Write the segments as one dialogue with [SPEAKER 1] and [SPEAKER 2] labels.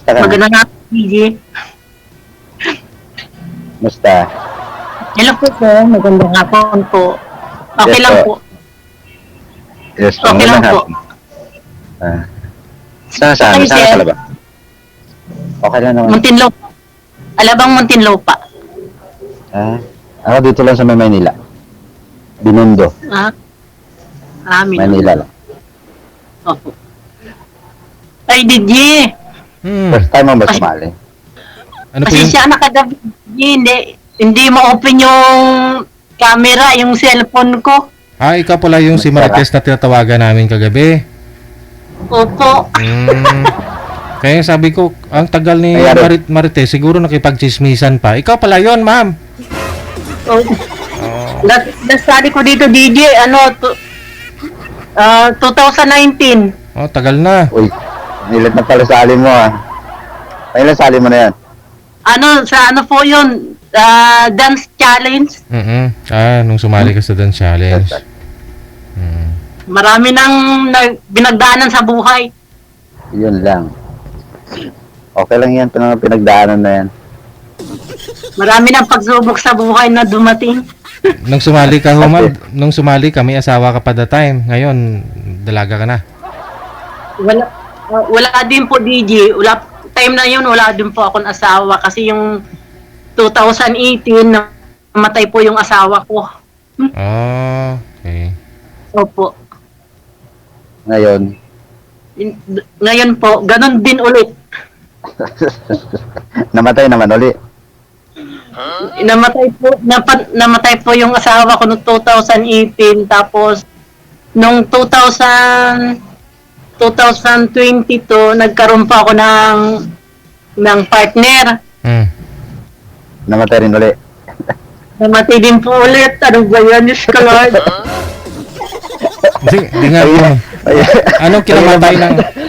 [SPEAKER 1] Musta ka na?
[SPEAKER 2] Magandang hapon, DJ.
[SPEAKER 1] Musta?
[SPEAKER 2] Hello po po. Magandang hapon po. Okay
[SPEAKER 1] Yes
[SPEAKER 2] lang
[SPEAKER 1] po.
[SPEAKER 2] po.
[SPEAKER 1] Yes, po.
[SPEAKER 2] Okay lang
[SPEAKER 1] Magandang
[SPEAKER 2] po.
[SPEAKER 1] hapon. Saan
[SPEAKER 2] Okay,
[SPEAKER 1] saan
[SPEAKER 2] sir.
[SPEAKER 1] ka ba? Okay lang naman.
[SPEAKER 2] Muntinlupa. Alabang Muntinlupa.
[SPEAKER 1] Ako dito lang sa may Maynila. Binondo,
[SPEAKER 2] Ah,
[SPEAKER 1] Maynila lang.
[SPEAKER 2] Opo. Ay, DJ.
[SPEAKER 1] First time mo ba
[SPEAKER 2] Ay.
[SPEAKER 1] sumali?
[SPEAKER 3] Ano po yung...
[SPEAKER 2] Pasensya na kagabi. Hindi ma-open yung camera, yung cellphone ko.
[SPEAKER 3] ikaw pala yung si Marites na tinatawagan namin kagabi.
[SPEAKER 2] Opo.
[SPEAKER 3] Kaya sabi ko, ang tagal ni Marites, siguro nakipagchismisan pa. Ikaw pala yon, ma'am.
[SPEAKER 2] Nasali ko dito, DJ, 2019.
[SPEAKER 3] Tagal na.
[SPEAKER 1] Uy, nilat na pala sali mo Kailan sali mo na yan?
[SPEAKER 2] Sa ano po yun? Dance challenge.
[SPEAKER 3] Nung sumali ka sa Dance Challenge.
[SPEAKER 2] Marami nang binagdaanan sa buhay.
[SPEAKER 1] Yun lang. Okay lang yan, pinagdaanan na yan.
[SPEAKER 2] Marami nang pagsubok sa buhay na dumating.
[SPEAKER 3] Nung sumali ka, Humad, nung sumali ka, may asawa ka pa that time. Ngayon, dalaga ka na.
[SPEAKER 2] Wala din po, DJ. Time na yun, wala din po akong asawa. Kasi yung 2018, namatay po yung asawa ko.
[SPEAKER 3] Okay.
[SPEAKER 2] Opo.
[SPEAKER 1] Ngayon,
[SPEAKER 2] Ngayon po, ganun din ulit.
[SPEAKER 1] namatay naman uli.
[SPEAKER 2] Namatay po yung asawa ko noong 2018. Tapos, nung 2022, nagkaroon pa ako ng partner.
[SPEAKER 1] Namatay rin uli.
[SPEAKER 2] Namatay din po ulit. Ano ba yan, Diyos ko, Lord?
[SPEAKER 3] Di nga po.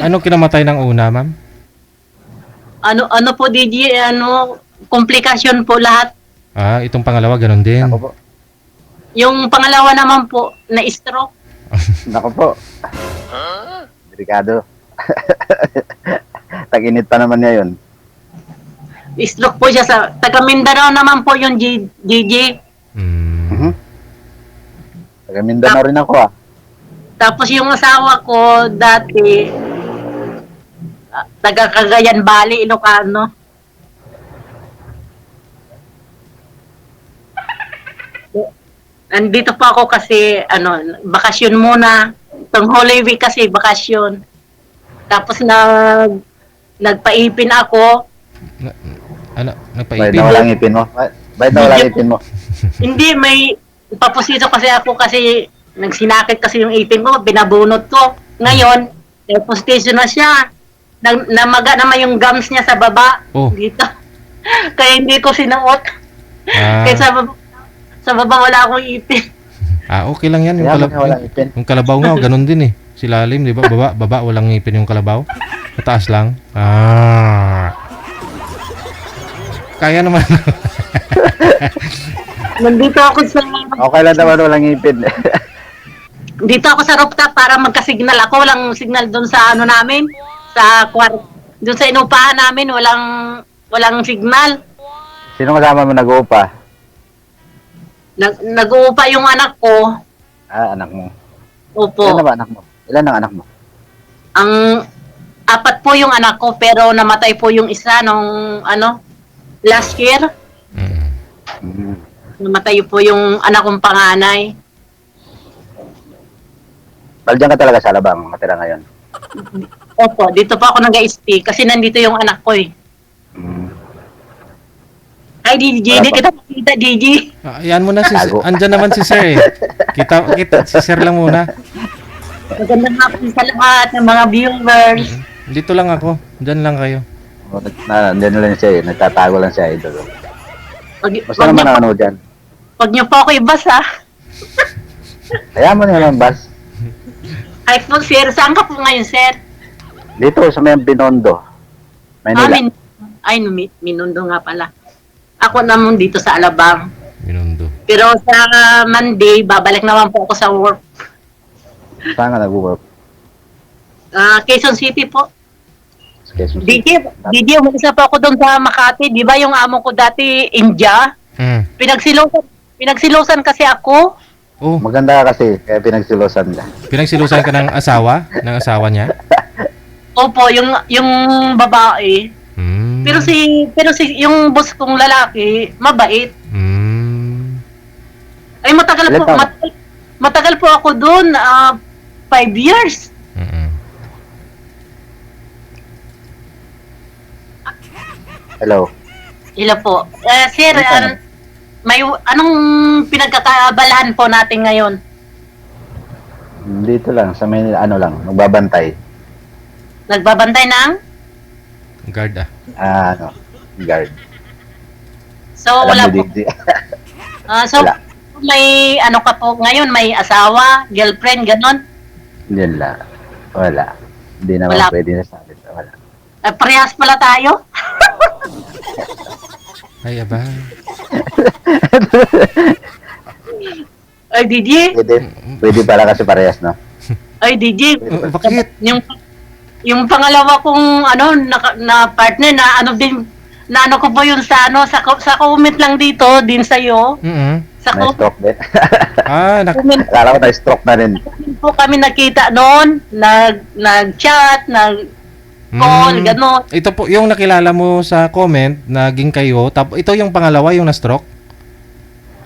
[SPEAKER 3] Anong kinamatay ng una, ma'am?
[SPEAKER 2] Ano po, DJ? Komplikasyon po lahat.
[SPEAKER 3] Itong pangalawa, ganun din.
[SPEAKER 1] Ako po.
[SPEAKER 2] Yung pangalawa naman po, na-stroke.
[SPEAKER 1] Nako po. Delikado. Tag-init pa naman niya yun.
[SPEAKER 2] Stroke po siya sa... Taga Mindanao naman po yung DJ.
[SPEAKER 1] Taga Mindanao rin ako
[SPEAKER 2] Tapos yung asawa ko dati, taga Cagayan Valley, Ilocano. Nandito pa ako kasi, bakasyon muna. Itong Holy Week kasi, bakasyon. Tapos nagpaipin ako.
[SPEAKER 1] Bakit
[SPEAKER 3] Nagpaipin?
[SPEAKER 1] na walang ipin mo? Bakit na walang ipin mo?
[SPEAKER 2] Hindi, may papusito kasi ako kasi nagsinakit kasi yung ipin ko, binabunot ko. Ngayon, deposition na siya. Namaga naman yung gums niya sa baba. Dito. Kaya hindi ko sinuot. Kaya sa baba wala akong ipin.
[SPEAKER 3] Okay lang yan.
[SPEAKER 1] Walang ipin.
[SPEAKER 3] Yung kalabaw nga, ganun din eh. Si lalim, di ba? Baba, walang ipin yung kalabaw. Mataas lang. Kaya naman.
[SPEAKER 2] Nandito ako sa...
[SPEAKER 1] Okay lang naman walang ipin.
[SPEAKER 2] Dito ako sa rooftop para magka-signal ako. Walang signal doon sa namin. Doon sa inupahan namin, walang signal.
[SPEAKER 1] Sino kasama mo nag-uupa?
[SPEAKER 2] Nag-uupa yung anak ko.
[SPEAKER 1] Anak mo.
[SPEAKER 2] Opo.
[SPEAKER 1] Ilan na ba anak mo? Ilan ang anak mo?
[SPEAKER 2] Ang 4 po yung anak ko, pero namatay po yung isa nung last year. Namatay po yung anak kong panganay.
[SPEAKER 1] Diyan ka talaga sa Alabang, matira ngayon?
[SPEAKER 2] Opo, dito pa ako nag-stay kasi nandito yung anak ko eh. Ay, DJ, hindi kita makita, DJ.
[SPEAKER 3] Yan muna andyan naman si Sir eh. Kita si Sir lang muna.
[SPEAKER 2] Magandang hapon sa lahat ng mga viewers.
[SPEAKER 3] Dito lang ako. Diyan lang kayo.
[SPEAKER 1] Nandiyan lang siya eh, nagtatago lang siya idol. Basta
[SPEAKER 2] Wag
[SPEAKER 1] naman
[SPEAKER 2] niyo
[SPEAKER 1] ano dyan.
[SPEAKER 2] Huwag niyo po ako ibasa.
[SPEAKER 1] Kaya mo naman, Bas.
[SPEAKER 2] Ay po, sir. Saan ka po ngayon, sir?
[SPEAKER 1] Dito sa may Binondo, Maynila.
[SPEAKER 2] Minundo nga pala. Ako naman dito sa Alabang.
[SPEAKER 3] Minundo.
[SPEAKER 2] Pero sa Monday, babalik naman po ako sa work.
[SPEAKER 1] Saan ka nag-work?
[SPEAKER 2] Quezon City po.
[SPEAKER 1] Quezon City.
[SPEAKER 2] DJ, umalis na po ako doon sa Makati. Di ba yung amo ko dati, India?
[SPEAKER 3] Mm.
[SPEAKER 2] Pinagsilosan kasi ako.
[SPEAKER 3] Oh,
[SPEAKER 1] Maganda ka kasi, kaya pinagsilosan ka.
[SPEAKER 3] pinagsilusan ka ng asawa niya?
[SPEAKER 2] Opo, yung babae.
[SPEAKER 3] Mm.
[SPEAKER 2] Pero si yung boss kong lalaki, mabait.
[SPEAKER 3] Mm.
[SPEAKER 2] Ay matagal
[SPEAKER 1] Ilan
[SPEAKER 2] po,
[SPEAKER 1] taon?
[SPEAKER 2] matagal po ako doon, 5 years.
[SPEAKER 3] Mm-mm.
[SPEAKER 1] Hello.
[SPEAKER 2] Ila po. Sir,
[SPEAKER 1] Ilan?
[SPEAKER 2] may anong pinagkakaabalahan po natin ngayon?
[SPEAKER 1] Dito lang, sa may ano lang, magbabantay.
[SPEAKER 2] Nagbabantay ng?
[SPEAKER 3] Guard ah.
[SPEAKER 1] Guard.
[SPEAKER 2] So
[SPEAKER 1] Alam
[SPEAKER 2] wala
[SPEAKER 1] mo,
[SPEAKER 2] po.
[SPEAKER 1] DJ.
[SPEAKER 2] So
[SPEAKER 1] Wala.
[SPEAKER 2] may ano ka po ngayon, may asawa, girlfriend, ganon.
[SPEAKER 1] Yun lang. Wala. Hindi naman
[SPEAKER 2] Wala.
[SPEAKER 1] pwede na sabi. Wala.
[SPEAKER 2] Parehas pala tayo.
[SPEAKER 3] Ay, aba.
[SPEAKER 2] Ay DJ,
[SPEAKER 1] Pwede pala kasi parehas, no?
[SPEAKER 2] ay DJ.
[SPEAKER 3] Bakit?
[SPEAKER 2] Yung pangalawa kong na partner na ano ko po yun sa sa comment lang dito din sa iyo.
[SPEAKER 3] Mm-mm.
[SPEAKER 2] Sa
[SPEAKER 1] Na-stroke din.
[SPEAKER 2] comment
[SPEAKER 1] Akala ko na-stroke na rin.
[SPEAKER 2] po kami nakita noon, nag-chat, nag-call, gano'n.
[SPEAKER 3] Ito po, yung nakilala mo sa comment, naging kayo. Ito yung pangalawa, yung na-stroke?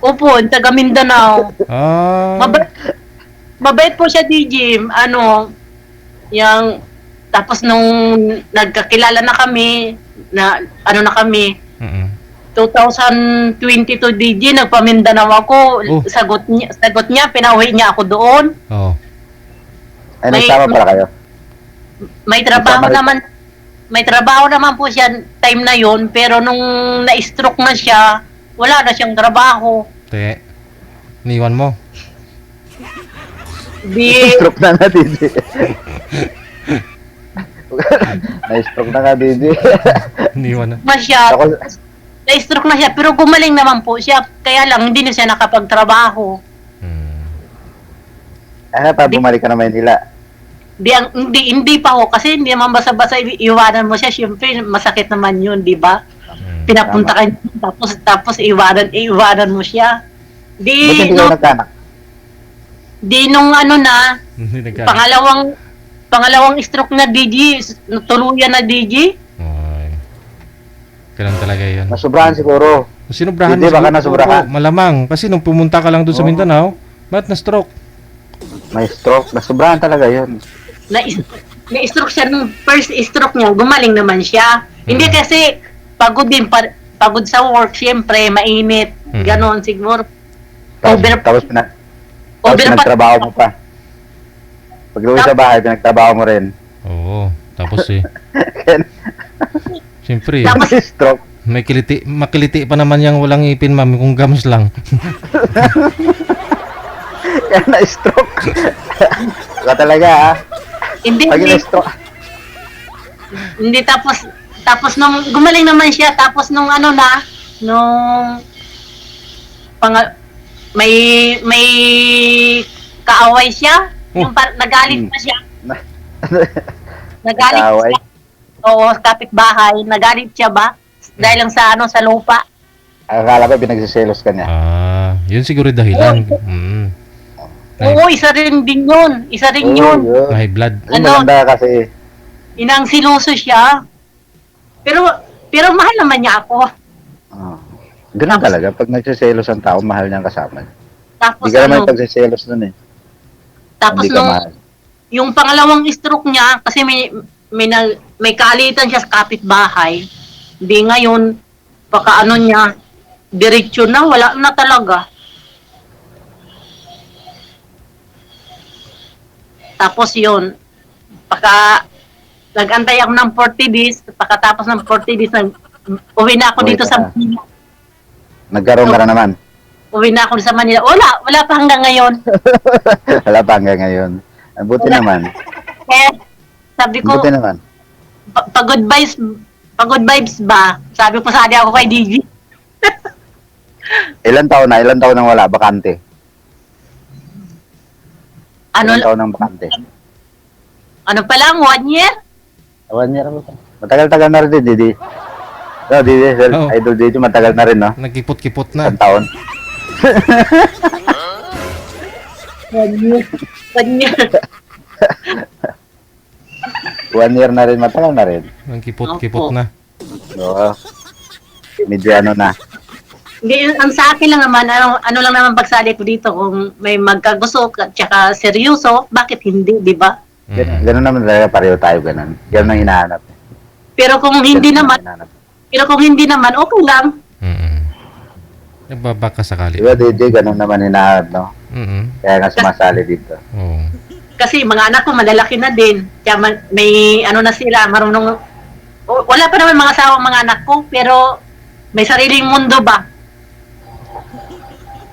[SPEAKER 2] Opo, yung taga Mindanao.
[SPEAKER 3] Ah.
[SPEAKER 2] Mabait po siya, DJ. Tapos nung nagkakilala na kami, na kami,
[SPEAKER 3] Mm-mm.
[SPEAKER 2] 2022 DJ, nagpamindanao ako.
[SPEAKER 3] Oh.
[SPEAKER 2] Sagot niya, pinauwi niya ako doon.
[SPEAKER 3] Oh.
[SPEAKER 1] Ay, nagsama pala kayo.
[SPEAKER 2] May trabaho
[SPEAKER 1] Kasama rin.
[SPEAKER 2] naman. May trabaho naman po siya time na yon, pero nung na-stroke na siya, wala na siyang trabaho.
[SPEAKER 3] Te, niwan mo.
[SPEAKER 2] Di
[SPEAKER 1] Na-stroke na nga, DJ. Na-stroke na nga, DJ.
[SPEAKER 3] Niwan na.
[SPEAKER 2] na siya,
[SPEAKER 1] Ako,
[SPEAKER 2] na-stroke na siya, pero gumaling naman po siya. Kaya lang, hindi na siya nakapagtrabaho.
[SPEAKER 3] Hmm.
[SPEAKER 1] pa bumalik ka na Maynila.
[SPEAKER 2] Hindi pa ho, kasi hindi naman basta-basta iwanan mo siya. Siyempre, masakit naman yun, di ba?
[SPEAKER 3] Hmm.
[SPEAKER 2] Pinapunta ka niya, tapos iwanan mo siya.
[SPEAKER 1] Ba't hindi kayo nagkanak?
[SPEAKER 2] Nung
[SPEAKER 3] Hindi nagka.
[SPEAKER 2] pangalawang stroke na DJ, tuluyan na DJ.
[SPEAKER 3] Ay. Ganun talaga yun.
[SPEAKER 1] Nasubrahan siguro.
[SPEAKER 3] Sinubrahan
[SPEAKER 1] Hindi,
[SPEAKER 3] mo
[SPEAKER 1] baka
[SPEAKER 3] siguro.
[SPEAKER 1] nasobrahan.
[SPEAKER 3] Oo, malamang. Kasi nung pumunta ka lang doon sa
[SPEAKER 1] Oo.
[SPEAKER 3] Mindanao, ba't na-stroke?
[SPEAKER 1] May stroke. Nasubrahan talaga yun.
[SPEAKER 2] Na-stroke siya nung first stroke niya, gumaling naman siya. Hindi kasi pagod din, pagod sa work, siyempre, mainit, ganon siguro.
[SPEAKER 1] Tapos
[SPEAKER 2] Over pa-
[SPEAKER 1] pinagtrabaho mo pa. Pag uwi sa bahay, pinagtrabaho mo rin.
[SPEAKER 3] Oo. Tapos siyempre,
[SPEAKER 2] Tapos,
[SPEAKER 1] Stroke.
[SPEAKER 3] makiliti pa naman yung walang ipin, ma'am, kung gums lang.
[SPEAKER 1] Kaya na-stroke. Ika talaga, ha?
[SPEAKER 2] hindi,
[SPEAKER 1] Pag
[SPEAKER 2] hindi,
[SPEAKER 1] na-stroke.
[SPEAKER 2] hindi, tapos nung gumaling naman siya, tapos nung nung may kaaway siya, yung nagalit pa siya, nagalit
[SPEAKER 1] Kaaway.
[SPEAKER 2] siya. Oo, kapitbahay, nagalit siya ba? Dahil lang sa lupa.
[SPEAKER 1] Akala ko pinagsiselos ka niya.
[SPEAKER 3] Yun siguro dahilan.
[SPEAKER 2] Oo, isa rin din yun. Isa rin yun.
[SPEAKER 3] High blood.
[SPEAKER 1] Ay, maganda kasi.
[SPEAKER 2] Inang siluso siya. Pero mahal naman niya ako.
[SPEAKER 1] Ganun talaga. Pag nagsiselos ang tao, mahal niya ang kasama.
[SPEAKER 2] Tapos
[SPEAKER 1] Hindi ka naman pagsiselos nun eh.
[SPEAKER 2] tapos
[SPEAKER 1] Hindi ka
[SPEAKER 2] nung
[SPEAKER 1] mahal.
[SPEAKER 2] yung pangalawang stroke niya, kasi may kaalitan siya sa kapitbahay. Di ngayon, baka niya, diretsyo na, wala na talaga. Tapos yun, nag-antay ako ng 40 days, pagkatapos ng 40 days, uwi na ako
[SPEAKER 1] Uwi
[SPEAKER 2] dito
[SPEAKER 1] ka
[SPEAKER 2] sa
[SPEAKER 1] na.
[SPEAKER 2] Manila.
[SPEAKER 1] Nagkaroon ka na naman.
[SPEAKER 2] Uwi na ako sa Manila. Wala pa hanggang ngayon.
[SPEAKER 1] Wala pa hanggang ngayon. Ang buti
[SPEAKER 2] Wala.
[SPEAKER 1] naman.
[SPEAKER 2] Kaya sabi
[SPEAKER 1] Ang
[SPEAKER 2] ko,
[SPEAKER 1] buti naman.
[SPEAKER 2] pagod vibes ba? Sabi ko sa ako kay DJ.
[SPEAKER 1] Ilan taon na? Ilan taon nang wala? Bakante.
[SPEAKER 2] Ano
[SPEAKER 1] Ilan taon nang bakante?
[SPEAKER 2] pa lang, 1 year?
[SPEAKER 1] 1 year ba? Matagal-tagal na rin din, Didi. No, Didi, sir,
[SPEAKER 3] Oo.
[SPEAKER 1] Idol Didi, matagal na rin, no?
[SPEAKER 3] Nagkipot-kipot na.
[SPEAKER 1] Isang taon.
[SPEAKER 2] Kanya.
[SPEAKER 1] 1 year na rin, matagal na rin.
[SPEAKER 3] Nagkipot-kipot
[SPEAKER 2] Opo.
[SPEAKER 3] na.
[SPEAKER 1] Oo. Medyo ano na.
[SPEAKER 2] Hindi, ang sa akin lang naman, ano lang naman pagsali ko dito, kung may magkagusto at saka seryoso, bakit hindi, di ba?
[SPEAKER 1] Ganun naman talaga, pareho tayo, ganun. Ganun ang hinahanap.
[SPEAKER 2] Pero kung hindi
[SPEAKER 1] Ganun ang
[SPEAKER 2] naman,
[SPEAKER 1] hinahanap.
[SPEAKER 2] okay lang.
[SPEAKER 3] Nagbabaka sakali.
[SPEAKER 1] Diba, Didi, ganun naman hinahanap, no? Kaya nga sumasali dito.
[SPEAKER 3] Oo.
[SPEAKER 2] Kasi mga anak ko malalaki na din. Kaya may ano na sila, marunong, wala pa naman mga asawang mga anak ko, pero may sariling mundo ba?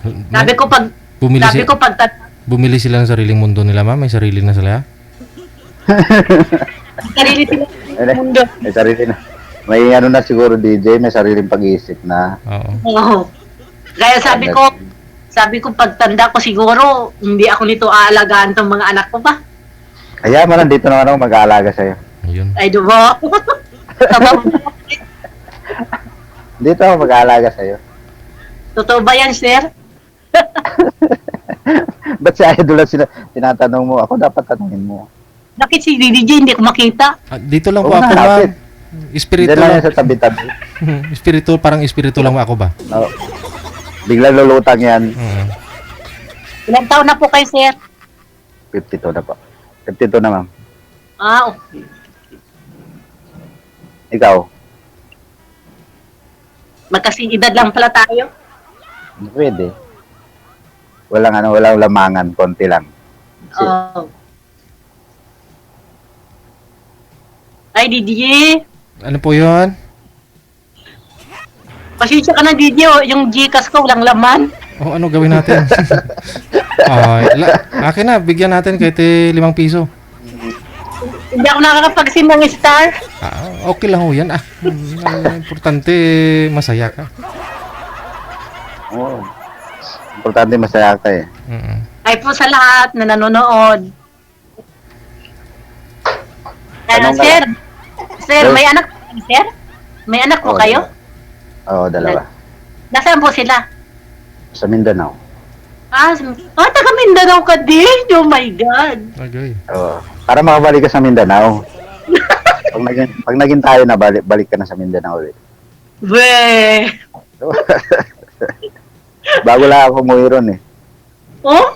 [SPEAKER 2] Sabi ko pag,
[SPEAKER 3] Bumili,
[SPEAKER 2] sabi ko pag,
[SPEAKER 3] bumili sila ng sariling mundo nila, ma'am. May sarili na sila.
[SPEAKER 2] sarili sila
[SPEAKER 1] Ano?
[SPEAKER 2] mundo.
[SPEAKER 1] May sarili na. May ano na siguro, DJ, may sariling pag-iisip na.
[SPEAKER 3] Oo.
[SPEAKER 2] Oo. Kaya sabi ko pagtanda ko siguro, hindi ako nito aalagaan tong mga anak ko pa.
[SPEAKER 1] Kaya mo nandito naman ako mag-aalaga sa'yo.
[SPEAKER 3] Ayun.
[SPEAKER 2] Ay, diba?
[SPEAKER 1] Dito ako mag-aalaga sa'yo.
[SPEAKER 2] Totoo ba yan, sir?
[SPEAKER 1] Ba't si Idol ang tinatanong mo? Ako dapat tanongin mo.
[SPEAKER 2] Bakit si DJ hindi ko makita?
[SPEAKER 3] Dito lang po
[SPEAKER 1] Oo
[SPEAKER 3] ako,
[SPEAKER 1] nga,
[SPEAKER 3] ma'am.
[SPEAKER 1] lapit.
[SPEAKER 3] Espiritu
[SPEAKER 1] Diyan lang
[SPEAKER 3] lang.
[SPEAKER 1] yan sa tabi-tabi.
[SPEAKER 3] Espiritu, parang espiritu lang ako ba?
[SPEAKER 1] No. Biglang lulutang yan.
[SPEAKER 2] Ilang taon na po kayo, sir?
[SPEAKER 1] 52 na po. 52 na, ma'am.
[SPEAKER 2] Ah, okay.
[SPEAKER 1] Ikaw?
[SPEAKER 2] Magkasing edad lang pala tayo.
[SPEAKER 1] Pwede. Walang lamangan. Konti lang.
[SPEAKER 2] Oh. Ay, DJ.
[SPEAKER 3] Ano po yun?
[SPEAKER 2] Pasensya ka na, DJ. Oh. Yung Gcash ko, walang laman.
[SPEAKER 3] Oh, ano gawin natin? Akin na, bigyan natin kahit 5 piso.
[SPEAKER 2] Hindi ako nakakapagsin ng star.
[SPEAKER 3] Okay lang ho yan. Importante, masaya ka.
[SPEAKER 1] Oo. Importante masaya ka eh.
[SPEAKER 2] Ay po sa lahat na nanonood.
[SPEAKER 1] Tanong ka
[SPEAKER 2] Sir,
[SPEAKER 1] lang.
[SPEAKER 2] sir, may anak po kayo, sir? May anak po
[SPEAKER 1] Oo,
[SPEAKER 2] kayo?
[SPEAKER 1] Oo, dalawa.
[SPEAKER 2] Nasaan po sila?
[SPEAKER 1] Sa Mindanao.
[SPEAKER 2] Taga Mindanao ka din. Oh my God.
[SPEAKER 3] Okay.
[SPEAKER 1] Oo. Para makabalik ka sa Mindanao. pag naging tayo na, balik ka na sa Mindanao ulit.
[SPEAKER 2] Weh.
[SPEAKER 1] Bago lang ako umuwi ron eh.
[SPEAKER 2] Oh?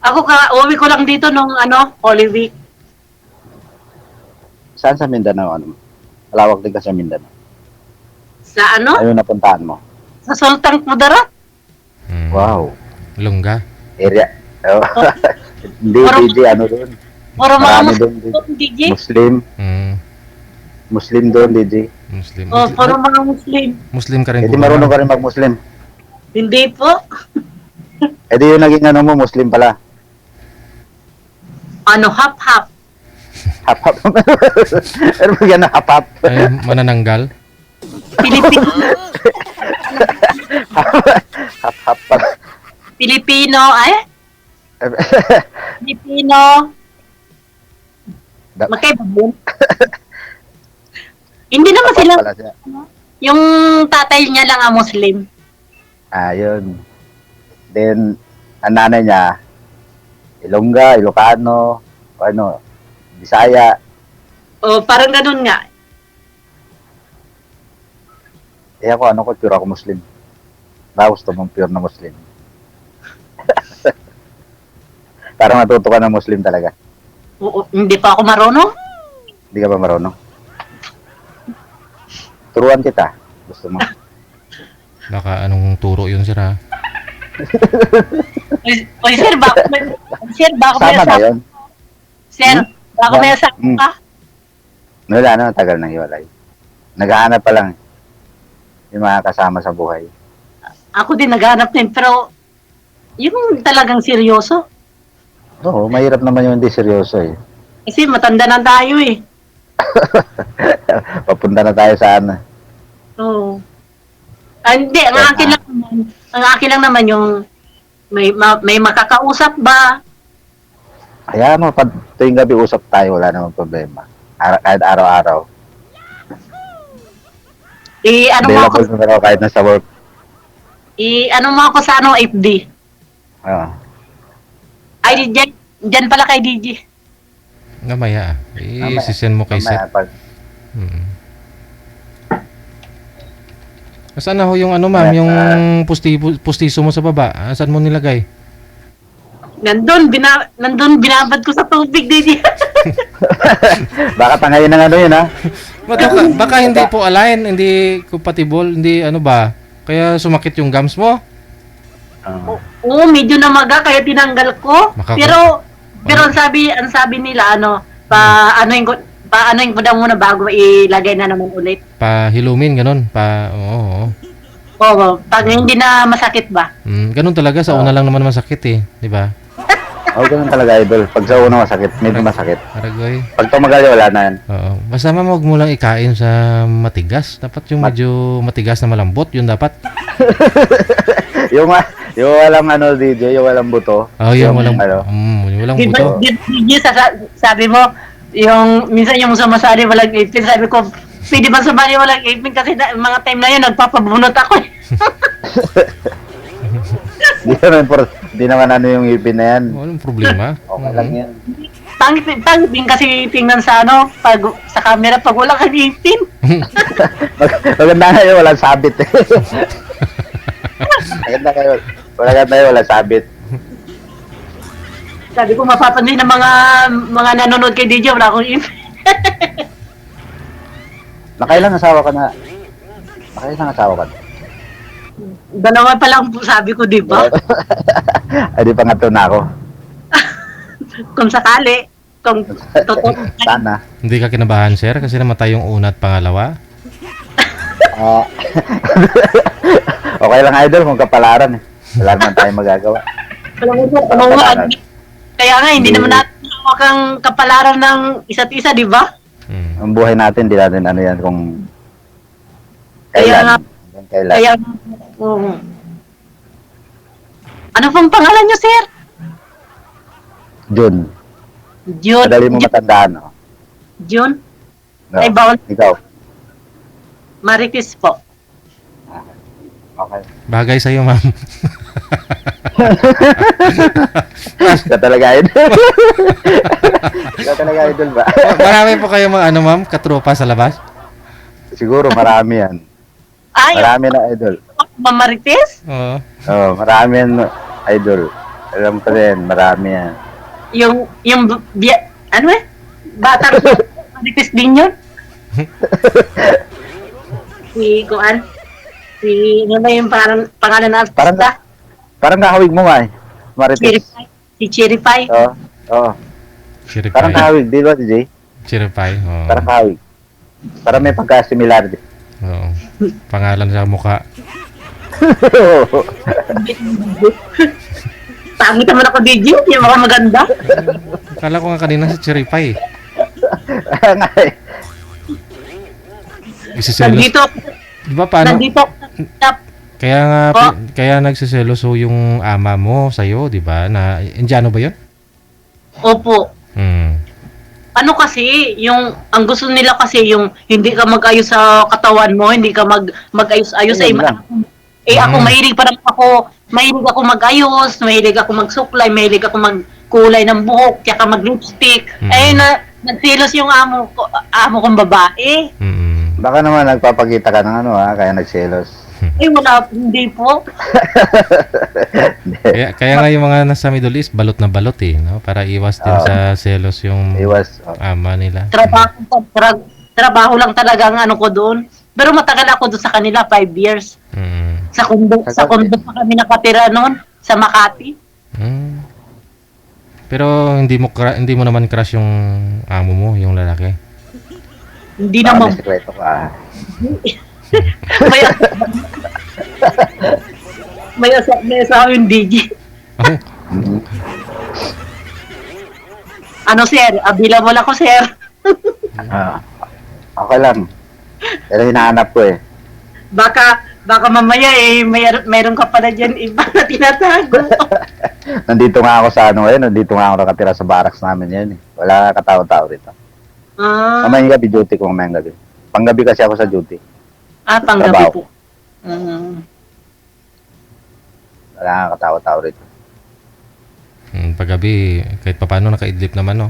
[SPEAKER 2] Ako uwi ko lang dito nung Holy Week.
[SPEAKER 1] Saan sa Mindanao? Ano? Malawak din ka sa Mindanao.
[SPEAKER 2] Sa
[SPEAKER 1] Ano yung napuntahan mo?
[SPEAKER 2] Sa Sultan Kudarat.
[SPEAKER 1] Wow.
[SPEAKER 3] Lungga.
[SPEAKER 1] Area. Oh. Hindi,
[SPEAKER 2] Parang-
[SPEAKER 1] DJ, ano doon?
[SPEAKER 2] Puro mga
[SPEAKER 1] Marami
[SPEAKER 2] Muslim
[SPEAKER 1] doon,
[SPEAKER 2] doon, DJ.
[SPEAKER 1] Muslim doon, DJ.
[SPEAKER 3] Muslim.
[SPEAKER 2] Oh, puro mga Muslim.
[SPEAKER 3] Muslim ka rin
[SPEAKER 1] Eh di
[SPEAKER 3] po.
[SPEAKER 1] marunong ka rin mag-Muslim.
[SPEAKER 2] Hindi po.
[SPEAKER 1] Eh di yung naging ano mo, Muslim pala.
[SPEAKER 2] Hap-hap.
[SPEAKER 1] Hap-hap. Pero pag yan na hap-hap.
[SPEAKER 3] Ay, manananggal.
[SPEAKER 2] Pilipino.
[SPEAKER 1] Hap-hap pa.
[SPEAKER 2] Pilipino, Pilipino. Magkaiba yun. Hindi naman
[SPEAKER 1] Hap-hap
[SPEAKER 2] sila,
[SPEAKER 1] pala siya.
[SPEAKER 2] yung tatay niya lang ang Muslim.
[SPEAKER 1] Yun. Then, ang nanay niya, Ilongga, Ilocano, Bisaya.
[SPEAKER 2] O, parang ganun nga.
[SPEAKER 1] Eh ako, pure ako Muslim. Ba, gusto mong pure na Muslim. Para matuto ka ng Muslim talaga.
[SPEAKER 2] Hindi pa ako marunong.
[SPEAKER 1] Hindi ka ba marunong? Turuan kita. Gusto mo?
[SPEAKER 3] Baka anong turo yun, sir, ha?
[SPEAKER 2] Oy, sir, baka may
[SPEAKER 1] Sama na
[SPEAKER 2] asawa.
[SPEAKER 1] yun.
[SPEAKER 2] Sir, baka may asawa ka.
[SPEAKER 1] Wala na, tagal nang hiwalay. Naghahanap pa lang yung mga kasama sa buhay.
[SPEAKER 2] Ako din naghanap din, pero yung talagang seryoso.
[SPEAKER 1] Oo, mahirap naman yung hindi seryoso eh.
[SPEAKER 2] Kasi matanda na tayo eh.
[SPEAKER 1] Papunta na tayo sa ano.
[SPEAKER 2] Oo. Hindi, ang akin lang naman yung may makakausap ba?
[SPEAKER 1] Kaya mo, pag tuwing gabi usap tayo, wala namang problema. Kahit araw-araw.
[SPEAKER 2] Ano mo ako,
[SPEAKER 1] Available naman ako kahit nasa work.
[SPEAKER 2] ano mo ako sa ano, FD.
[SPEAKER 1] Oo.
[SPEAKER 2] Ay, dyan pala kay DJ.
[SPEAKER 3] Mamaya. I-send mo kay Seth.
[SPEAKER 1] Mamaya, pag,
[SPEAKER 3] Saan na ho yung ano ma'am, yung pustiso mo sa baba? Saan mo nilagay?
[SPEAKER 2] Nandun, binabad ko sa tubig, DJ.
[SPEAKER 1] baka tangayin ng ano yun, ha?
[SPEAKER 3] Baka hindi po align, hindi compatible, hindi ano ba? Kaya sumakit yung gums mo?
[SPEAKER 1] Oo.
[SPEAKER 2] Oo, medyo namaga, kaya tinanggal ko.
[SPEAKER 3] Maka-
[SPEAKER 2] Pero ang sabi nila, paanoin ko daw muna bago ilagay na naman ulit.
[SPEAKER 3] Pahilumin, ganun. Oo.
[SPEAKER 2] Oo, pag hindi na masakit ba?
[SPEAKER 3] Ganun talaga, sa una lang naman masakit eh. Di ba?
[SPEAKER 1] Oo, ganun talaga, idol. Pag sa una masakit, medyo masakit.
[SPEAKER 3] Aragoy.
[SPEAKER 1] Pag tumagal, wala na yan.
[SPEAKER 3] Oo. Basta ma'am, huwag mo lang ikain sa matigas. Dapat yung medyo matigas na malambot, yun dapat.
[SPEAKER 1] yung walang ano, DJ, yung walang buto.
[SPEAKER 3] Yung walang,
[SPEAKER 1] ano,
[SPEAKER 3] yung walang
[SPEAKER 2] Di ba,
[SPEAKER 3] buto.
[SPEAKER 2] DJ, sabi mo, minsan yung sumasali walang ipin, sabi ko, pwede ba sumali walang ipin kasi mga time na yun, nagpapabunot ako.
[SPEAKER 1] Di naman ano yung ipin na yan.
[SPEAKER 3] Walang problema.
[SPEAKER 1] Okay lang yan.
[SPEAKER 2] Pangit din kasi tingnan sa sa camera pag wala kang ipin.
[SPEAKER 1] Maganda nga yun, walang sabit. Maganda kayo. Walang sabit.
[SPEAKER 2] Sabi ko, mapapansin ng mga nanonood kay DJ, wala akong ipin.
[SPEAKER 1] Nakailang asawa ka na? Nakailang asawa ka na?
[SPEAKER 2] Dalawa pa lang po, sabi ko, di ba?
[SPEAKER 1] Ay, di pangatlo na ako.
[SPEAKER 2] Kung sakali, kung totoo.
[SPEAKER 1] Sana.
[SPEAKER 3] Hindi ka kinabahan, sir, kasi namatay yung una at pangalawa.
[SPEAKER 1] Ah. Okay lang, idol, kung kapalaran. Wala naman tayong magagawa.
[SPEAKER 2] Kaya nga, hindi naman natin hawak ang kapalaran ng isa't isa, di ba?
[SPEAKER 1] Ang buhay natin, di natin ano yan kung
[SPEAKER 2] Kaya nga,
[SPEAKER 1] kailan.
[SPEAKER 2] kaya, ano pong pangalan nyo, sir?
[SPEAKER 1] June.
[SPEAKER 2] June.
[SPEAKER 1] Madali mo matandaan, no?
[SPEAKER 2] June?
[SPEAKER 1] No.
[SPEAKER 2] Ay, bawal.
[SPEAKER 1] Ikaw.
[SPEAKER 2] Marites po.
[SPEAKER 1] Okay.
[SPEAKER 3] Bagay sa'yo, ma'am.
[SPEAKER 1] Ikaw talaga, idol. Ikaw talaga, idol ba?
[SPEAKER 3] Marami po kayo mga ano, ma'am, katropa sa labas?
[SPEAKER 1] Siguro marami yan.
[SPEAKER 2] Ay,
[SPEAKER 1] Marami na, idol.
[SPEAKER 2] Marites?
[SPEAKER 3] Oo.
[SPEAKER 1] Oo, marami yan, idol. Alam ko rin, marami yan.
[SPEAKER 2] Ano eh? Batang Marites din yun? Ano na yung pangalan na artista?
[SPEAKER 1] Parang kahawig mo nga eh. Marites.
[SPEAKER 2] Chiripay. Si Chiripay.
[SPEAKER 1] Oo. Oo. Parang
[SPEAKER 3] Chiripay.
[SPEAKER 1] kahawig, di ba, DJ?
[SPEAKER 3] Chiripay. Oo.
[SPEAKER 1] Parang kahawig. Parang may pagka-similarity.
[SPEAKER 3] Oo. Pangalan sa mukha.
[SPEAKER 2] Pangit naman ako, DJ. Yung mga maganda.
[SPEAKER 3] Akala ko nga kanina si Chiripay.
[SPEAKER 1] Nga eh.
[SPEAKER 3] Isiselos.
[SPEAKER 2] Nandito,
[SPEAKER 3] Di ba paano?
[SPEAKER 2] nandito.
[SPEAKER 3] Kaya nga,
[SPEAKER 2] Oh.
[SPEAKER 3] kaya nagsiselos ho yung ama mo sa'yo, di ba? Na, Indiano ba yun?
[SPEAKER 2] Opo. Ano kasi, ang gusto nila kasi yung hindi ka mag-ayos sa katawan mo, hindi ka mag-ayos-ayos.
[SPEAKER 1] Ayun lang.
[SPEAKER 2] Ako mahilig ako mag-ayos, mahilig ako magsuklay, mahilig ako magkulay ng buhok, kaya mag-lipstick. Nagsilos yung amo kong babae.
[SPEAKER 1] Baka naman nagpapakita ka ng ano ha, kaya nagselos.
[SPEAKER 2] Wala, hindi po.
[SPEAKER 3] Kaya nga yung mga nasa Middle East, balot na balot eh, no? Para iwas din sa selos yung
[SPEAKER 1] Iwas.
[SPEAKER 3] ama nila.
[SPEAKER 2] Trabaho lang talaga ang ano ko doon. Pero matagal ako doon sa kanila, 5 years. Sa kondo pa kami nakatira noon, sa Makati.
[SPEAKER 3] Pero hindi mo naman crush yung amo mo, yung lalaki.
[SPEAKER 2] Hindi
[SPEAKER 1] Baka
[SPEAKER 2] naman.
[SPEAKER 1] may sekreto ka.
[SPEAKER 2] may asawa yung DJ.
[SPEAKER 3] Oh,
[SPEAKER 2] Ano, sir? Available ako, sir.
[SPEAKER 1] Okay lang. Pero hinahanap ko eh.
[SPEAKER 2] Baka mamaya mayroon ka pala dyan iba na tinatago.
[SPEAKER 1] Nandito nga ako sa ano ngayon, nandito nga ako nakatira sa barracks namin yan eh. Wala katao-tao rito.
[SPEAKER 2] Ah,
[SPEAKER 1] Mamayang gabi, duty ko mamayang gabi. Panggabi kasi ako sa duty.
[SPEAKER 2] panggabi
[SPEAKER 1] Trabaho.
[SPEAKER 2] po. Mm.
[SPEAKER 1] Wala nga katawa-tawa rito.
[SPEAKER 3] Paggabi, kahit papaano nakaidlip naman, no?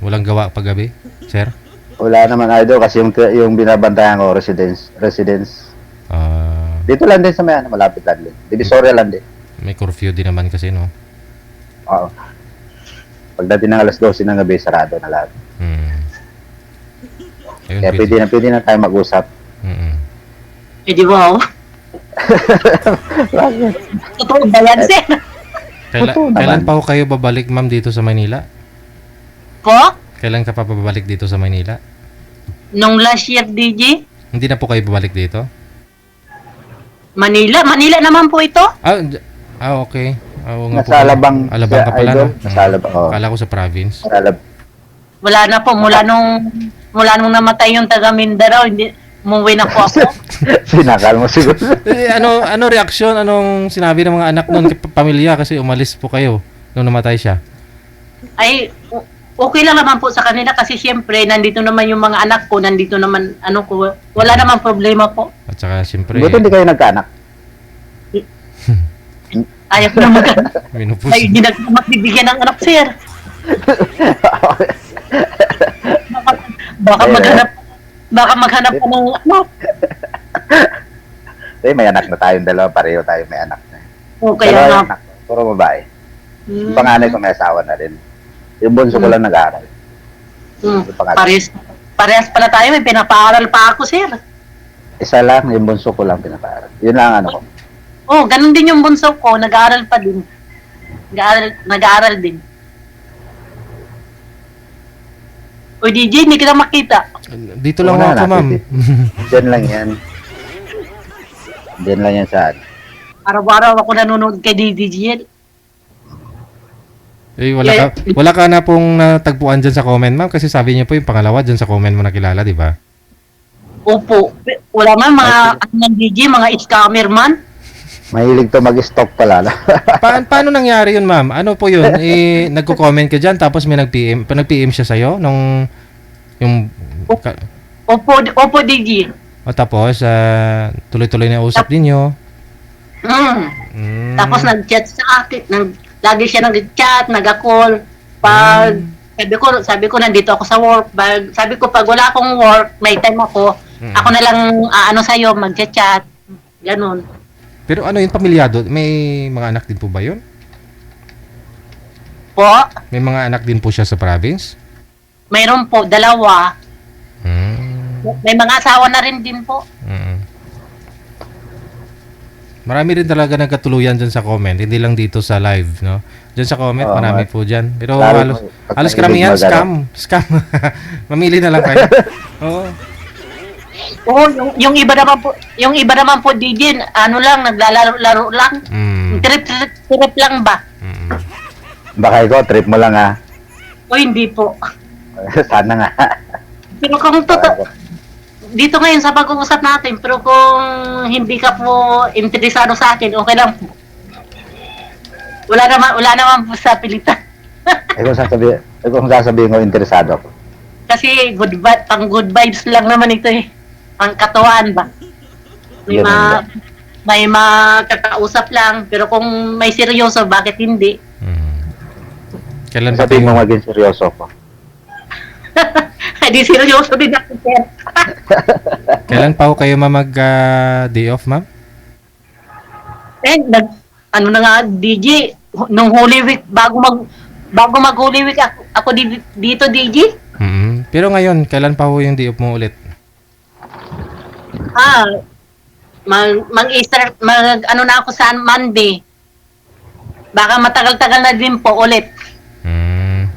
[SPEAKER 3] Walang gawa paggabi, sir?
[SPEAKER 1] Wala naman idol kasi yung binabantayan ko, residence.
[SPEAKER 3] Ah,
[SPEAKER 1] Dito lang din sa may ano, malapit lang din. Divisoria lang din.
[SPEAKER 3] may curfew din naman kasi, no?
[SPEAKER 1] Oo. Pagdating ng alas 12 ng gabi, sarado na lahat.
[SPEAKER 3] Ayun,
[SPEAKER 1] Kaya pwede na tayo mag-usap.
[SPEAKER 2] Eh di ba, oh? Totoo ba yan, sir?
[SPEAKER 1] Totoo naman.
[SPEAKER 3] Kailan pa ho kayo babalik, ma'am, dito sa Maynila?
[SPEAKER 2] Po?
[SPEAKER 3] Kailan ka pa babalik dito sa Maynila?
[SPEAKER 2] Nung last year, DJ,
[SPEAKER 3] Hindi na po kayo babalik dito?
[SPEAKER 2] Manila. Manila naman po ito.
[SPEAKER 3] Okay. Oo nga po.
[SPEAKER 1] Nasa Alabang.
[SPEAKER 3] Alabang ka pala,
[SPEAKER 1] idol.
[SPEAKER 3] no?
[SPEAKER 1] Nasa Alabang. Oo.
[SPEAKER 3] Kala ko sa province.
[SPEAKER 2] Wala na po. Mula nung namatay yung taga Mindanao, hindi, umuwi na po ako.
[SPEAKER 1] Sinakal mo siguro.
[SPEAKER 3] Ano reaksyon? Anong sinabi ng mga anak nun, pamilya, kasi umalis po kayo nung namatay siya?
[SPEAKER 2] Ay, okay lang naman po sa kanila kasi siyempre, nandito naman yung mga anak ko, nandito naman, wala naman problema po.
[SPEAKER 3] At saka, siyempre,
[SPEAKER 1] Buti hindi kayo nagkaanak.
[SPEAKER 2] Ayaw ko na
[SPEAKER 3] minupus.
[SPEAKER 2] ay, hindi na magbibigyan ng anak, sir. Baka maghanap pa ng anak.
[SPEAKER 1] May anak na tayong dalawa, pareho tayo may anak na.
[SPEAKER 2] O kaya
[SPEAKER 1] Dalawa
[SPEAKER 2] nga.
[SPEAKER 1] anak, puro babae.
[SPEAKER 2] Hmm.
[SPEAKER 1] Yung panganay ko may asawa na rin. Yung bunso ko lang nag-aaral. Yung pangalan.
[SPEAKER 2] Parehas pala tayo, may pinapaaral pa ako, sir.
[SPEAKER 1] Isa lang, yung bunso ko lang pinapaaral. Yun lang ano ko.
[SPEAKER 2] Oh, ganun din yung bunso ko, nag-aaral pa din. Nag-aaral din. O DJ, hindi kita makita.
[SPEAKER 3] Dito lang
[SPEAKER 1] Wala
[SPEAKER 3] ako,
[SPEAKER 1] na,
[SPEAKER 3] ma'am.
[SPEAKER 1] Diyan lang yan. Diyan lang yan saan.
[SPEAKER 2] Araw-araw ako nanonood kay DJ.
[SPEAKER 3] Wala ka na pong natagpuan dyan sa comment, ma'am, kasi sabi niyo po yung pangalawa dyan sa comment mo nakilala, di ba?
[SPEAKER 2] Opo. Wala man mga ng DJ, mga scammer man.
[SPEAKER 1] Mahilig to mag-stalk pala.
[SPEAKER 3] Paano nangyari yun, ma'am? Ano po yun? Nagko-comment ka dyan, tapos may nag-PM siya sa'yo nung yung
[SPEAKER 2] Opo DJ.
[SPEAKER 3] tapos tuloy-tuloy na usap ninyo.
[SPEAKER 2] Tapos nag-chat sa akin, lagi siya nag-chat, nag-call. Pag sabi ko nandito ako sa work. Sabi ko pag wala akong work, may time ako, ako na lang sa'yo, mag-chat. Ganun.
[SPEAKER 3] Pero ano yun, pamilyado? May mga anak din po ba yun?
[SPEAKER 2] Po,
[SPEAKER 3] May mga anak din po siya sa province?
[SPEAKER 2] mayroon po, 2. May mga asawa na rin din po.
[SPEAKER 3] Marami rin talaga nagkatuluyan dyan sa comment, hindi lang dito sa live, no? Dyan sa comment,
[SPEAKER 1] Oo,
[SPEAKER 3] marami po dyan. Pero
[SPEAKER 1] Lalo
[SPEAKER 3] halos
[SPEAKER 1] pag
[SPEAKER 3] karamihan,
[SPEAKER 1] mahilig
[SPEAKER 3] scam. Mamili na lang kayo. Oo.
[SPEAKER 2] Oo, yung iba naman po DJ, naglalaro lang. Trip lang ba?
[SPEAKER 1] Baka ikaw, trip mo lang ha.
[SPEAKER 2] O hindi po.
[SPEAKER 1] Sana nga.
[SPEAKER 2] Pero kung dito ngayon sa pag-uusap natin, pero kung hindi ka po interesado sa akin, okay lang po. Wala naman po sa pilitan.
[SPEAKER 1] Kung sasabihin ko, interesado ako.
[SPEAKER 2] Kasi pang good vibes lang naman ito eh. Ang katuwaan ba? May makakausap lang, pero kung may seryoso, bakit hindi?
[SPEAKER 3] Kailan pa
[SPEAKER 1] Sabihin mo
[SPEAKER 3] kayo?
[SPEAKER 1] maging seryoso ko.
[SPEAKER 2] Hindi seryoso din ako, sir.
[SPEAKER 3] Kailan pa ho kayo day off, ma'am?
[SPEAKER 2] Ano na nga, DJ, nung Holy Week, bago mag Holy Week, ako dito, DJ?
[SPEAKER 3] Pero ngayon, kailan pa ho yung day off mo ulit?
[SPEAKER 2] Mag-Easter, na ako sa Monday. Baka matagal-tagal na din po ulit.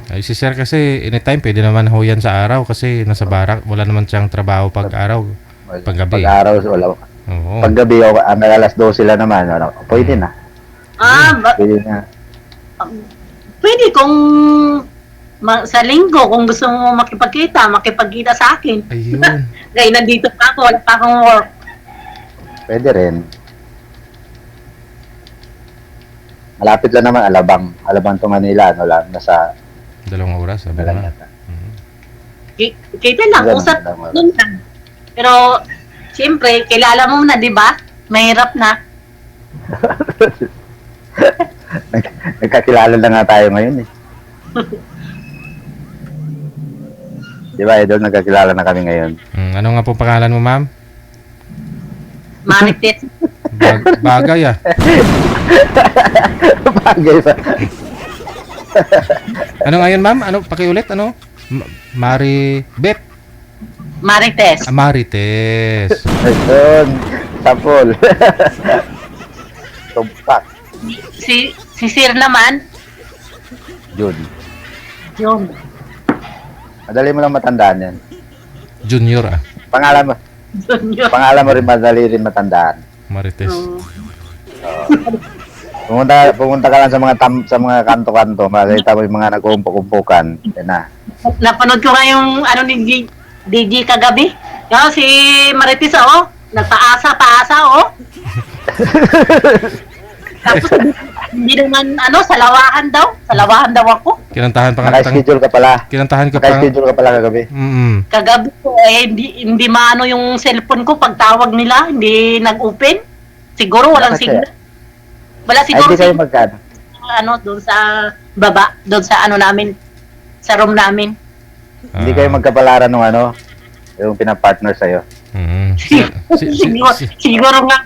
[SPEAKER 3] Ay, si sir kasi anytime pwede naman ho yan sa araw kasi nasa barak, wala naman siyang trabaho pag araw, pag gabi.
[SPEAKER 1] Pag araw, wala.
[SPEAKER 3] Oo.
[SPEAKER 1] Pag gabi, may alas 12 sila naman. Pwede na. Pwede na.
[SPEAKER 2] Pwede kung sa linggo, kung gusto mo makipagkita sa akin.
[SPEAKER 3] Ayun.
[SPEAKER 2] Kaya nandito pa ako, wala pa akong work.
[SPEAKER 1] Pwede rin. Malapit lang naman, Alabang to Manila. Nasa
[SPEAKER 3] 2 oras, sabi
[SPEAKER 1] lang
[SPEAKER 3] na.
[SPEAKER 1] yata.
[SPEAKER 2] Kita lang,
[SPEAKER 1] Ganun
[SPEAKER 2] usap
[SPEAKER 1] lang, wala.
[SPEAKER 2] nun lang. Pero, siyempre, kilala mo na, di ba? Mahirap na.
[SPEAKER 1] Nagkakilala na nga tayo ngayon eh. Di ba, Idol? Nagkakilala na kami ngayon.
[SPEAKER 3] Ano nga po pangalan mo, ma'am?
[SPEAKER 2] Marites.
[SPEAKER 3] Bagay ah.
[SPEAKER 1] Bagay ba?
[SPEAKER 3] Ano ngayon, ma'am? Ano, pakiulit, ano? Maribet.
[SPEAKER 2] Marites.
[SPEAKER 3] Marites.
[SPEAKER 1] Ayun. Sapol. Tumpak.
[SPEAKER 2] Si Sir naman,
[SPEAKER 1] Jun.
[SPEAKER 2] yun.
[SPEAKER 1] Madali mo lang matandaan yan.
[SPEAKER 3] Junior ah.
[SPEAKER 1] Pangalan mo rin madali rin matandaan.
[SPEAKER 3] Marites.
[SPEAKER 1] Pumunta ka lang sa mga kanto-kanto, makikita mo yung mga nag-umpok-umpukan. Yan na.
[SPEAKER 2] Napanood ko nga yung ano ni DJ kagabi. Yung si Marites, oh. Nagpaasa-paasa, oh. Tapos, hindi naman, ano, salawahan daw. Salawahan daw ako.
[SPEAKER 3] Kinantahan pa
[SPEAKER 1] Naka-schedule ka pala.
[SPEAKER 3] Kinantahan ka pa.
[SPEAKER 1] Naka-schedule ka pala kagabi.
[SPEAKER 2] Kagabi ko, hindi maano yung cellphone ko pag tawag nila, hindi nag-open. Siguro walang
[SPEAKER 1] Bakit
[SPEAKER 2] signal.
[SPEAKER 1] kaya?
[SPEAKER 2] Wala
[SPEAKER 1] Ay,
[SPEAKER 2] siguro
[SPEAKER 1] di kayo
[SPEAKER 2] signal,
[SPEAKER 1] magkano.
[SPEAKER 2] ano, doon sa baba, doon sa ano namin, sa room namin.
[SPEAKER 1] Hindi kayo magkapalaran ng ano, yung pinapartner sa'yo.
[SPEAKER 2] Siguro nga.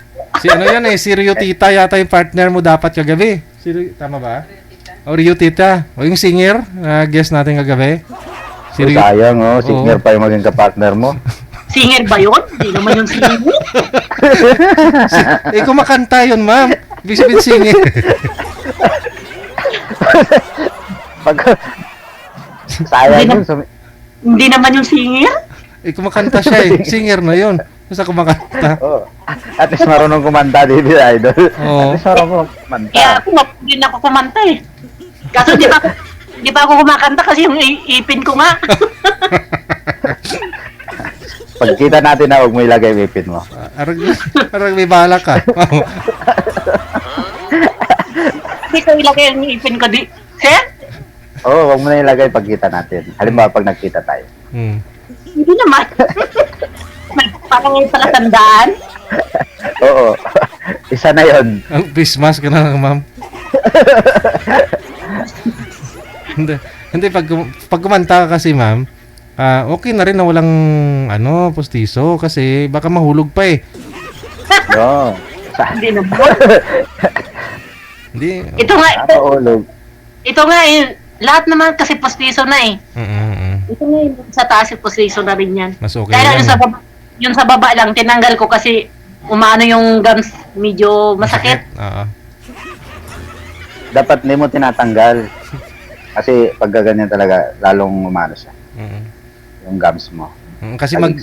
[SPEAKER 3] Si ano yan eh, si Rio Tita yata yung partner mo dapat kagabi. Tama ba? O Rio Tita. O yung singer, guest natin kagabi. Si Rio.
[SPEAKER 1] Sayang, singer pa yung maging kapartner mo.
[SPEAKER 2] Singer ba yun? Hindi naman yung singer.
[SPEAKER 3] Kumakanta yun, ma'am. Ibig sabihin singer.
[SPEAKER 1] Sayang yun.
[SPEAKER 2] Hindi naman yung singer.
[SPEAKER 3] Kumakanta siya eh. Singer na yun. Basta kumakanta.
[SPEAKER 1] At least marunong kumanta, di ba, Idol?
[SPEAKER 3] Oo.
[SPEAKER 1] At least marunong kumanta.
[SPEAKER 2] Kaya ako, hindi na ako kumanta eh. Kaso di ba ako kumakanta kasi yung ipin ko nga.
[SPEAKER 1] Pagkita natin na huwag mo ilagay yung ipin mo.
[SPEAKER 3] Arag may balak ka.
[SPEAKER 2] Hindi ko ilagay yung ipin ko di. Sir?
[SPEAKER 1] Huwag mo na ilagay pagkita natin. Halimbawa, pag nagkita tayo.
[SPEAKER 2] Hindi naman. Parang yung palatandaan.
[SPEAKER 1] Oo. Isa na yon.
[SPEAKER 3] Ang face mask ka na lang, ma'am. Hindi pag kumanta ka kasi, ma'am, okay na rin na walang postiso kasi baka mahulog pa eh.
[SPEAKER 1] No.
[SPEAKER 2] Hindi naman.
[SPEAKER 3] Hindi.
[SPEAKER 2] Ito nga lahat naman kasi postiso na eh. Ito nga yung sa taas postiso na rin yan.
[SPEAKER 3] Mas okay
[SPEAKER 2] Kaya
[SPEAKER 3] yan.
[SPEAKER 2] yung sa baba lang, tinanggal ko kasi umano yung gums medyo masakit.
[SPEAKER 3] Oo.
[SPEAKER 1] Dapat hindi mo tinatanggal. Kasi pag gaganyan talaga, lalong umano siya. Yung gums mo.
[SPEAKER 3] Kasi ano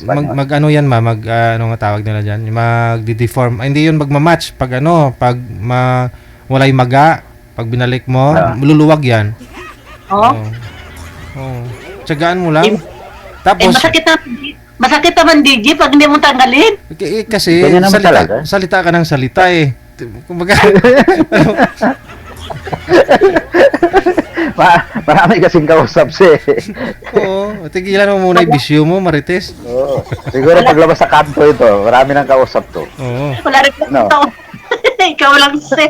[SPEAKER 3] yan, ano nga tawag nila dyan, mag-deform. Hindi yun magmamatch. Pag walay maga, pag binalik mo, luluwag yan.
[SPEAKER 2] Oo.
[SPEAKER 3] Tsagaan mo lang. Tapos,
[SPEAKER 2] masakit naman DJ pag hindi mo tanggalin.
[SPEAKER 3] Kasi
[SPEAKER 1] Ganyan naman talaga.
[SPEAKER 3] salita ka ng salita eh. Kumbaga,
[SPEAKER 1] Marami kasing kausap siya eh.
[SPEAKER 3] oo, tigilan mo muna yung bisyo mo, Marites.
[SPEAKER 1] Oo. Siguro paglabas sa kanto ito, marami nang kausap to.
[SPEAKER 3] Oo.
[SPEAKER 2] Wala rin
[SPEAKER 1] No.
[SPEAKER 2] Ikaw lang sir.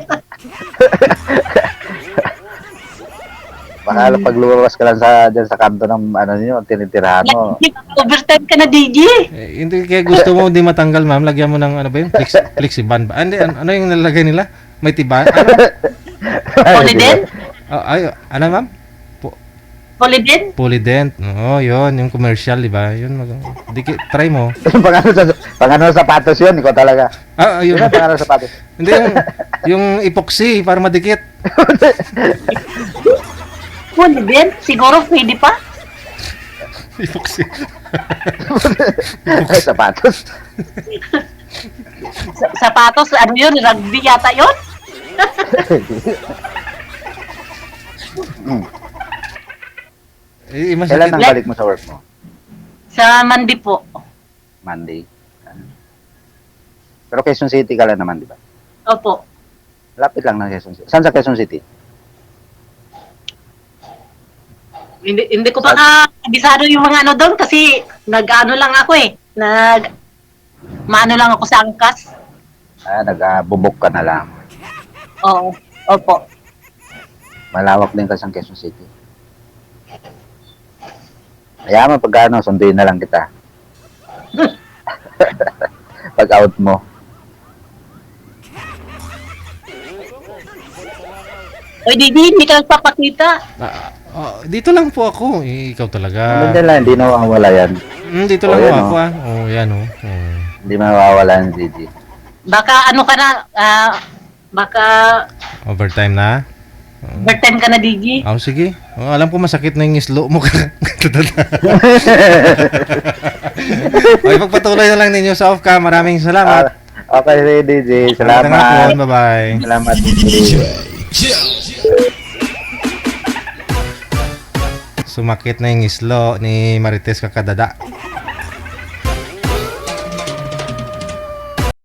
[SPEAKER 1] Baka pag lumabas ka lang dyan sa kanto ng niyo, tinitirahan mo.
[SPEAKER 2] Overtime ka na DJ.
[SPEAKER 3] Hindi kaya gusto mo hindi matanggal, ma'am, lagyan mo ng ano ba yun? Flexiban ba? Hindi, ano yung nalagay nila? May tiba?
[SPEAKER 2] Polydent?
[SPEAKER 3] Ano, ma'am?
[SPEAKER 2] Polydent?
[SPEAKER 3] Polydent. Oo, yun. Yung commercial, di ba? Yun, try mo.
[SPEAKER 1] Pangano sa sapatos yun, ikaw talaga.
[SPEAKER 3] Yun.
[SPEAKER 1] Yun ang pangano sa sapatos.
[SPEAKER 3] Hindi, yung epoxy, para madikit.
[SPEAKER 2] Polydent? Siguro pwede pa?
[SPEAKER 3] Epoxy.
[SPEAKER 1] Sapatos.
[SPEAKER 2] Sapatos, ano yun? Rugby yata yun?
[SPEAKER 1] Kailan ang balik mo sa work mo?
[SPEAKER 2] Sa Monday po.
[SPEAKER 1] Monday. Pero Quezon City ka lang naman, di ba?
[SPEAKER 2] Opo.
[SPEAKER 1] Lapit lang ng Quezon City. Saan sa Quezon City?
[SPEAKER 2] Hindi ko pa kabisado yung mga ano doon kasi nag-ano lang ako eh. Maano lang ako sa angkas.
[SPEAKER 1] Nagbubok ka na lang.
[SPEAKER 2] Oo. Opo.
[SPEAKER 1] Malawak din kasi ang Quezon City. Kaya mo pag ano, sunduin na lang kita. Pag out mo.
[SPEAKER 2] Oy, Didi, hindi ka nagpapakita.
[SPEAKER 3] Dito lang po ako. Ikaw talaga.
[SPEAKER 1] Hindi lang, hindi nawawala yan.
[SPEAKER 3] Dito lang
[SPEAKER 1] yan,
[SPEAKER 3] ako ah. Oh, yan oh.
[SPEAKER 1] Hindi mawawala yan, Gigi.
[SPEAKER 2] Baka ano ka na, baka
[SPEAKER 3] Overtime na?
[SPEAKER 2] overtime ka na, Digi.
[SPEAKER 3] Sige. Alam ko masakit na yung islo mo. Okay, pagpatuloy na lang ninyo sa off-cam. Maraming salamat.
[SPEAKER 1] Okay, DJ.
[SPEAKER 3] Magandang hapon.
[SPEAKER 1] Salamat.
[SPEAKER 3] Bye-bye.
[SPEAKER 1] Salamat, DJ.
[SPEAKER 3] Sumakit na yung islo ni Marites Kakadada.